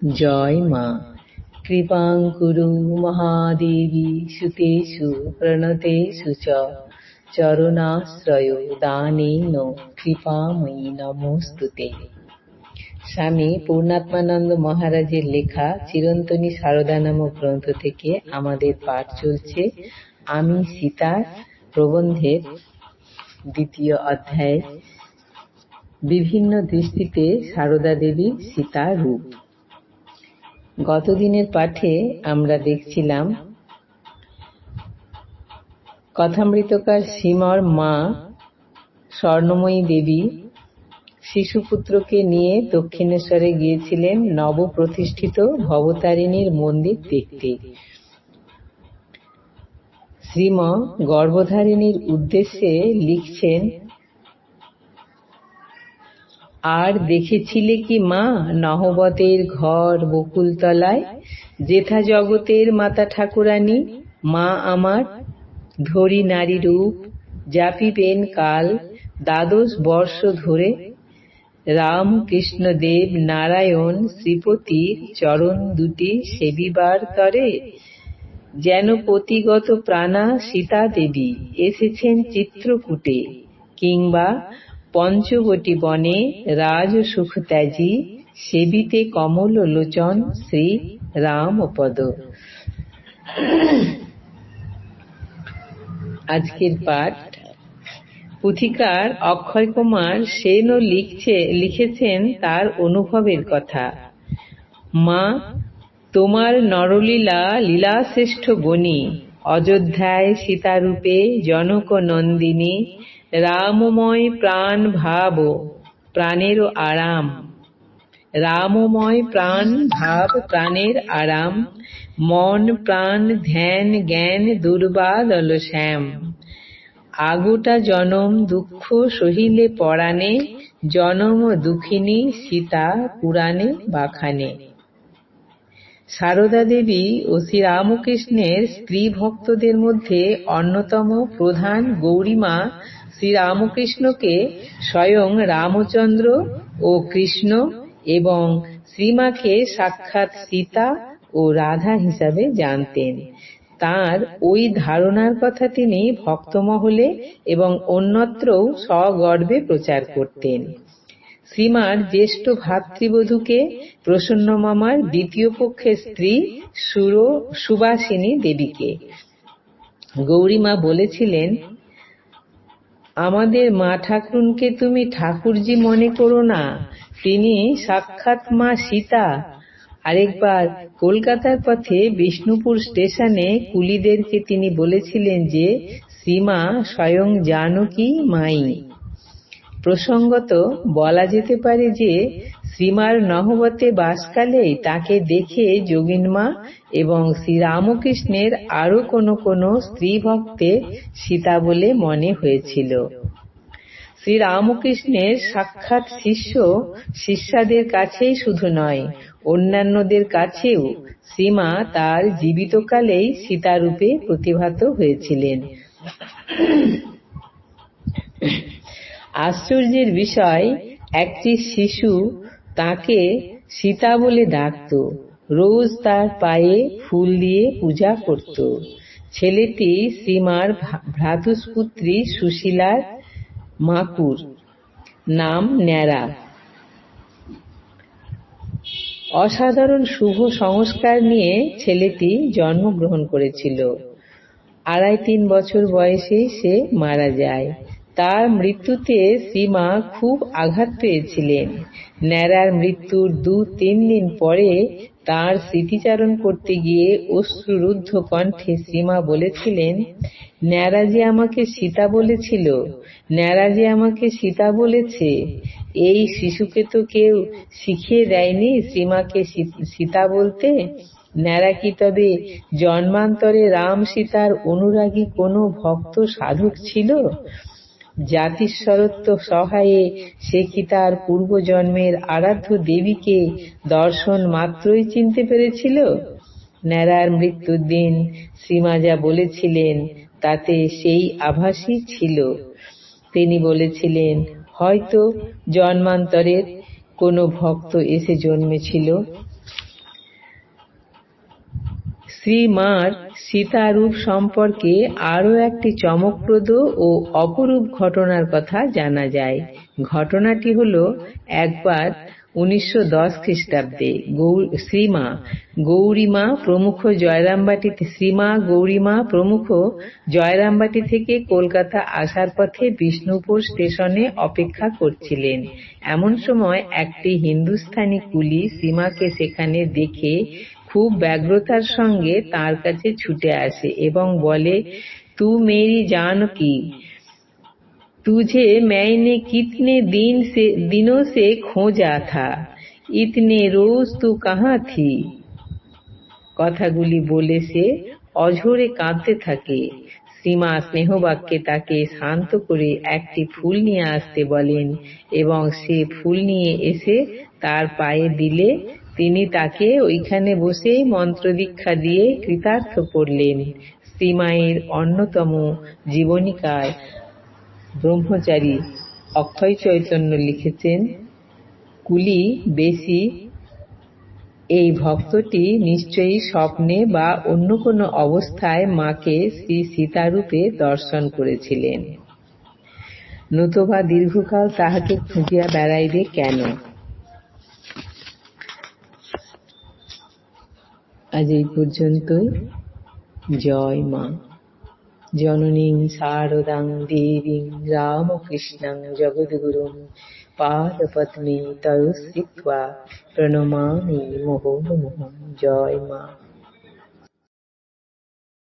জয় মা। কৃপাং কুরু মহাদেবী সুতেষু প্রণতেষু চ চরণাশ্রয় দানেন কৃপাময়ী নমস্তুতে। স্বামী পূর্ণাত্মানন্দ মহারাজের লেখা চিরন্তনী সারদা নামক গ্রন্থ থেকে আমাদের পাঠ চলছে আমি সীতার প্রবন্ধের দ্বিতীয় অধ্যায়। বিভিন্ন দৃষ্টিতে সারদা দেবীর সীতা রূপ। গতদিনের পাঠে আমরা দেখছিলাম কথামৃতকার শ্রীমর মা স্বর্ণময়ী দেবী শিশুপুত্রকে নিয়ে দক্ষিণেশ্বরে গিয়েছিলেন নবপ্রতিষ্ঠিত ভবতারিণীর মন্দির দেখতে। শ্রীম গর্ভধারিণীর উদ্দেশ্যে লিখছেন, আর দেখেছিলে কি মা নহবতের ঘর বকুলতলায়, যেথা জগতের মাতা ঠাকুরানী, মা আমার ধরি নারী রূপ জাপিবেন কাল 12 বর্ষ ধরে। রাম কৃষ্ণ দেব নারায়ণ শ্রীপতির চরণ দুটি সেবিবার তরে, যেন পতিগত প্রাণা সীতা দেবী এসেছেন চিত্রকূটে, কিংবা পঞ্চবটী বনে রাজ সুখ ত্যাজি সেবিতে কমল লোচন শ্রী রামপদ। আজকের পাঠ পুথিকার অক্ষয় কুমার সেনও লিখেছেন তার অনুভবের কথা। মা তোমার নরলীলা লীলাশ্রেষ্ঠ বনি, অযোধ্যায় সীতারূপে জনক নন্দিনী, রামময় প্রাণ ভাব প্রাণের আরাম, রামময় প্রাণ ভাব প্রাণের আরাম, মন প্রাণ ধ্যান জ্ঞান দুর্বাদল শ্যাম, আগোটা জনম দুঃখ সহিলে পরাণে, জনম দুঃখিনী সীতা পুরাণে বাখানে। সারদা দেবী ও শ্রীরামকৃষ্ণের স্ত্রী ভক্তদের মধ্যে অন্যতম প্রধান গৌরীমা শ্রীরামকৃষ্ণকে স্বয়ং রামচন্দ্র ও কৃষ্ণ এবং শ্রীমাকে সাক্ষাৎ সীতা ও রাধা হিসাবে জানতেন। তাঁর ওই ধারণার কথা তিনি ভক্তমহলে এবং অন্যত্রও সগর্বে প্রচার করতেন। শ্রীমার জ্যেষ্ঠ ভাতৃবধূকে প্রসন্ন মামার দ্বিতীয় পক্ষের স্ত্রী সুবাসিনী দেবীকে গৌরীমা বলেছিলেন, আমাদের মা ঠাকুরুনকে তুমি ঠাকুরজি মনে করো না, তিনি সাক্ষাৎ মা সীতা। আরেকবার কলকাতার পথে বিষ্ণুপুর স্টেশনে কুলিদেরকে তিনি বলেছিলেন যে শ্রীমা স্বয়ং জানকী মাই। প্রসঙ্গত বলা যেতে পারে যে শ্রীমার নহবতে বাসকালেই তাকে দেখে যোগিনমা এবং শ্রীরামকৃষ্ণের আরো কোনো স্ত্রী ভক্তের সীতা বলে মনে হয়েছিল। শ্রীরামকৃষ্ণের সাক্ষাৎ শিষ্যাদের কাছেই শুধু নয়, অন্যান্যদের কাছেও শ্রীমা তার জীবিতকালেই সীতারূপে প্রতিভাত হয়েছিলেন। আশ্চর্যের বিষয়, একটি শিশু তাকে সীতা বলে ডাকত, রোজ তার পায়ে ফুল দিয়ে পূজা করত। ছেলেটি শ্রীমার ভ্রাতুষ্পুত্রী সুশীলার মাকুর, নাম ন্যাড়া। অসাধারণ শুভ সংস্কার নিয়ে ছেলেটি জন্মগ্রহণ করেছিল। 2.5-3 বছর বয়সে সে মারা যায়। তার মৃত্যুতে শ্রীমা খুব আঘাত পেয়েছিলেন। ন্যাড়ার মৃত্যুর 2-3 দিন পরে তাঁর স্মৃতিচারণ করতে গিয়ে অশ্রুরুদ্ধ কণ্ঠে শ্রীমা বলেছিলেন, ন্যাড়া যে আমাকে সীতা বলেছিল, ন্যাড়া যে আমাকে সীতা বলেছে। এই শিশুকে তো কেউ শিখিয়ে দেয়নি শ্রীমাকে সীতা বলতে। ন্যাড়া কি তবে জন্মান্তরে রাম সীতার অনুরাগী কোনো ভক্ত সাধক ছিল? জাতিস্বরত্ব সহায়ে সে কি তার পূর্বজন্মের আরাধ্য দেবীকে দর্শন মাত্রই চিনতে পেরেছিল? ন্যাড়ার মৃত্যুর দিন শ্রীমা যা বলেছিলেন তাতে সেই আভাসই ছিল। তিনি বলেছিলেন, হয়তো জন্মান্তরের কোনো ভক্ত এসে জন্মেছিল। শ্রীমার সীতারূপ সম্পর্কে আরও একটি চমকপ্রদ ও অপরূপ ঘটনার কথা জানা যায়। ঘটনাটি হল, একবার 1910 খ্রিস্টাব্দে শ্রীমা গৌরীমা প্রমুখ জয়রামবাটি থেকে কলকাতা আসার পথে বিষ্ণুপুর স্টেশনে অপেক্ষা করছিলেন। এমন সময় একটি হিন্দুস্থানি কুলি শ্রীমাকে সেখানে দেখে খুব ব্যগ্রতার সঙ্গে তার কাছে ছুটে আসে এবং বলে, তু মেরি जानकी, तुझे मैंने कितने दिनों से खोजा था, इतने रोज तू कहाँ थी। কথাগুলি বলে সে অঝোরে কাঁদতে থাকে। শ্রীমা স্নেহবাক্যে তাকে শান্ত করে একটি ফুল নিয়ে আসতে বলেন এবং সে ফুল নিয়ে এসে তার পায়ে দিলে তিনি তাকে ওইখানে বসেই মন্ত্রদীক্ষা দিয়ে কৃতার্থ করলেন। শ্রীমায়ের অন্যতম জীবনীকার ব্রহ্মচারী অক্ষয় চৈতন্য লিখেছেন, কুলি বেশি এই ভক্তটি নিশ্চয়ই স্বপ্নে বা অন্য কোনো অবস্থায় মাকে শ্রী সীতারূপে দর্শন করেছিলেন, নতুবা দীর্ঘকাল তাহাকে খুঁজিয়া বেড়াইবে কেন। আজ এই পর্যন্তই। জয় মা। জননীং শারদাং দেবীং রামকৃষ্ণং জগদ্গুরুং পাদপদ্মে তয়স্কৃত্বা প্রণমামি মুহুর্মুহুঃ। জয় মা।